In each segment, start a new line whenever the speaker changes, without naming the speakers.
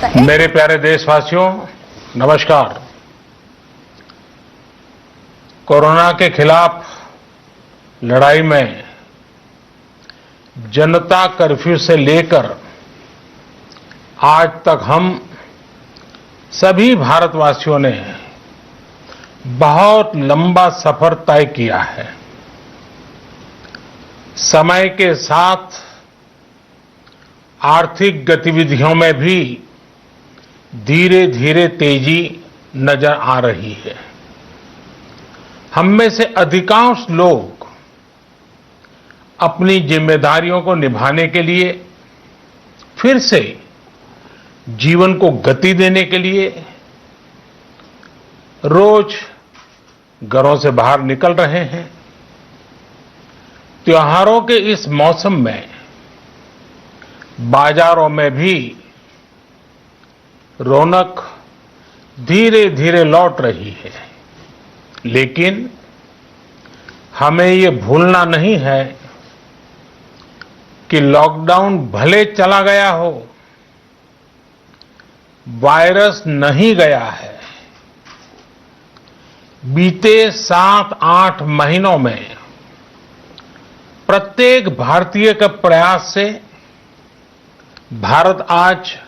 होता है।
मेरे प्यारे देशवासियों, नमस्कार। कोरोना के खिलाफ लड़ाई में जनता कर्फ्यू से लेकर आज तक हम सभी भारतवासियों ने बहुत लंबा सफर तय किया है। समय के साथ आर्थिक गतिविधियों में भी धीरे धीरे तेजी नजर आ रही है। हम में से अधिकांश लोग अपनी जिम्मेदारियों को निभाने के लिए फिर से जीवन को गति देने के लिए रोज घरों से बाहर निकल रहे हैं। त्योहारों के इस मौसम में बाजारों में भी रौनक धीरे धीरे लौट रही है, लेकिन हमें ये भूलना नहीं है कि लॉकडाउन भले चला गया हो, वायरस नहीं गया है। बीते 7-8 महीनों में प्रत्येक भारतीय के प्रयास से भारत आज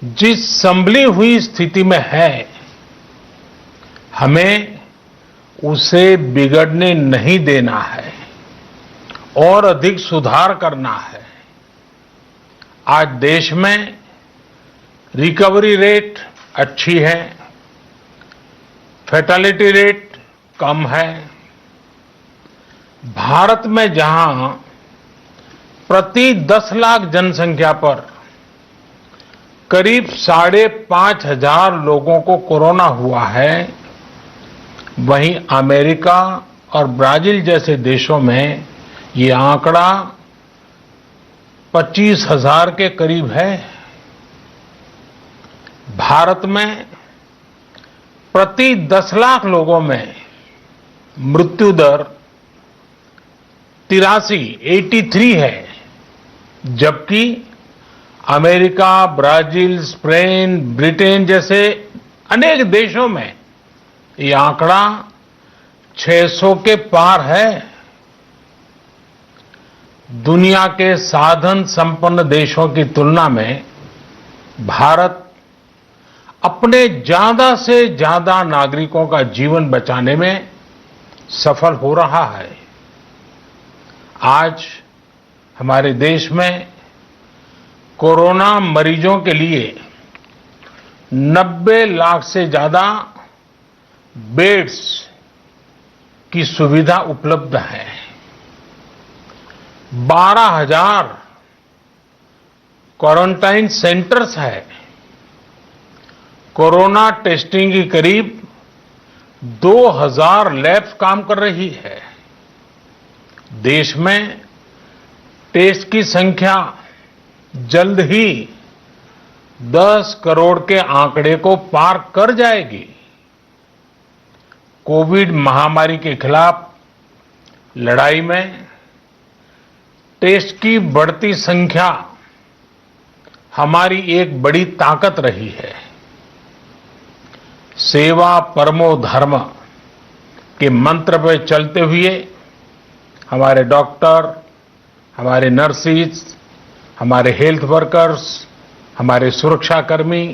जिस संभली हुई स्थिति में है, हमें उसे बिगड़ने नहीं देना है और अधिक सुधार करना है। आज देश में रिकवरी रेट अच्छी है, फैटेलिटी रेट कम है। भारत में जहां प्रति 10 लाख जनसंख्या पर करीब 5,500 लोगों को कोरोना हुआ है, वहीं अमेरिका और ब्राजील जैसे देशों में ये आंकड़ा 25,000 के करीब है। भारत में प्रति 10 लाख लोगों में मृत्यु दर 83 है, जबकि अमेरिका, ब्राजील, स्पेन, ब्रिटेन जैसे अनेक देशों में ये आंकड़ा 600 के पार है। दुनिया के साधन संपन्न देशों की तुलना में भारत अपने ज्यादा से ज्यादा नागरिकों का जीवन बचाने में सफल हो रहा है। आज हमारे देश में कोरोना मरीजों के लिए 90 लाख से ज्यादा बेड्स की सुविधा उपलब्ध है। 12,000 क्वारंटाइन सेंटर्स है। कोरोना टेस्टिंग की करीब 2,000 लैब्स काम कर रही है। देश में टेस्ट की संख्या जल्द ही 10 करोड़ के आंकड़े को पार कर जाएगी। कोविड महामारी के खिलाफ लड़ाई में टेस्ट की बढ़ती संख्या हमारी एक बड़ी ताकत रही है। सेवा परमो धर्म के मंत्र पर चलते हुए हमारे डॉक्टर, हमारे नर्सिस, हमारे हेल्थ वर्कर्स, हमारे सुरक्षाकर्मी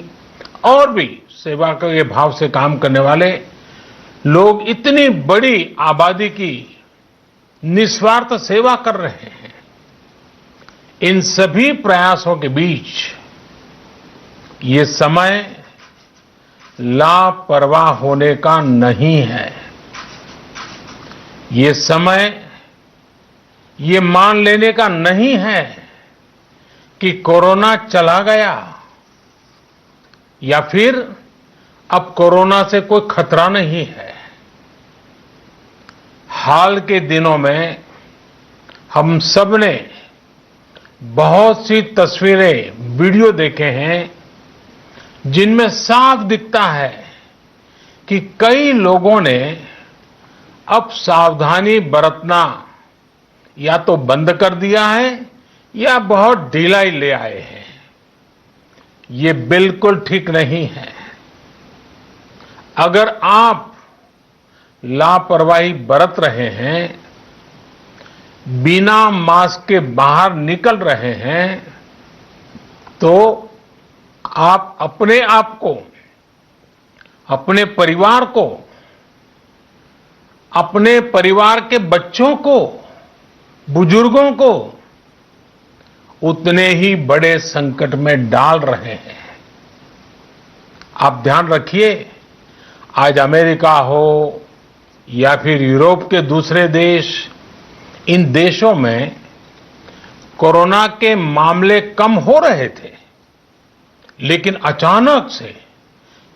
और भी सेवा के भाव से काम करने वाले लोग इतनी बड़ी आबादी की निस्वार्थ सेवा कर रहे हैं। इन सभी प्रयासों के बीच ये समय लापरवाह होने का नहीं है। ये समय ये मान लेने का नहीं है कि कोरोना चला गया या फिर अब कोरोना से कोई खतरा नहीं है। हाल के दिनों में हम सब ने बहुत सी तस्वीरें, वीडियो देखे हैं जिनमें साफ दिखता है कि कई लोगों ने अब सावधानी बरतना या तो बंद कर दिया है या बहुत ढिलाई ले आए हैं। ये बिल्कुल ठीक नहीं है। अगर आप लापरवाही बरत रहे हैं, बिना मास्क के बाहर निकल रहे हैं, तो आप अपने आप को, अपने परिवार को, अपने परिवार के बच्चों को, बुजुर्गों को उतने ही बड़े संकट में डाल रहे हैं। आप ध्यान रखिए, आज अमेरिका हो या फिर यूरोप के दूसरे देश, इन देशों में कोरोना के मामले कम हो रहे थे, लेकिन अचानक से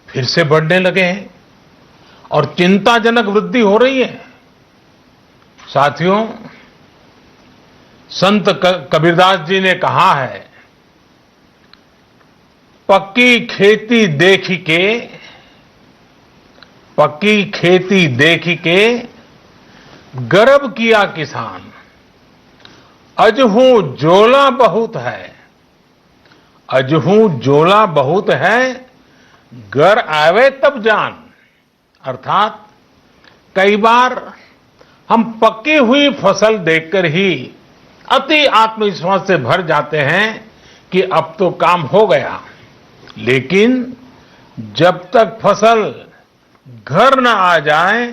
फिर से बढ़ने लगे हैं और चिंताजनक वृद्धि हो रही है। साथियों, संत कबीरदास जी ने कहा है, पक्की खेती देखी के गर्व किया किसान, अजहू जोला बहुत है, घर आवे तब जान। अर्थात कई बार हम पकी हुई फसल देखकर ही अति आत्मविश्वास से भर जाते हैं कि अब तो काम हो गया, लेकिन जब तक फसल घर न आ जाए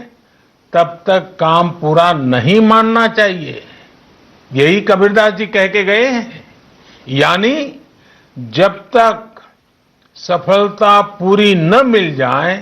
तब तक काम पूरा नहीं मानना चाहिए। यही कबीरदास जी कह के गए हैं। यानी जब तक सफलता पूरी न मिल जाए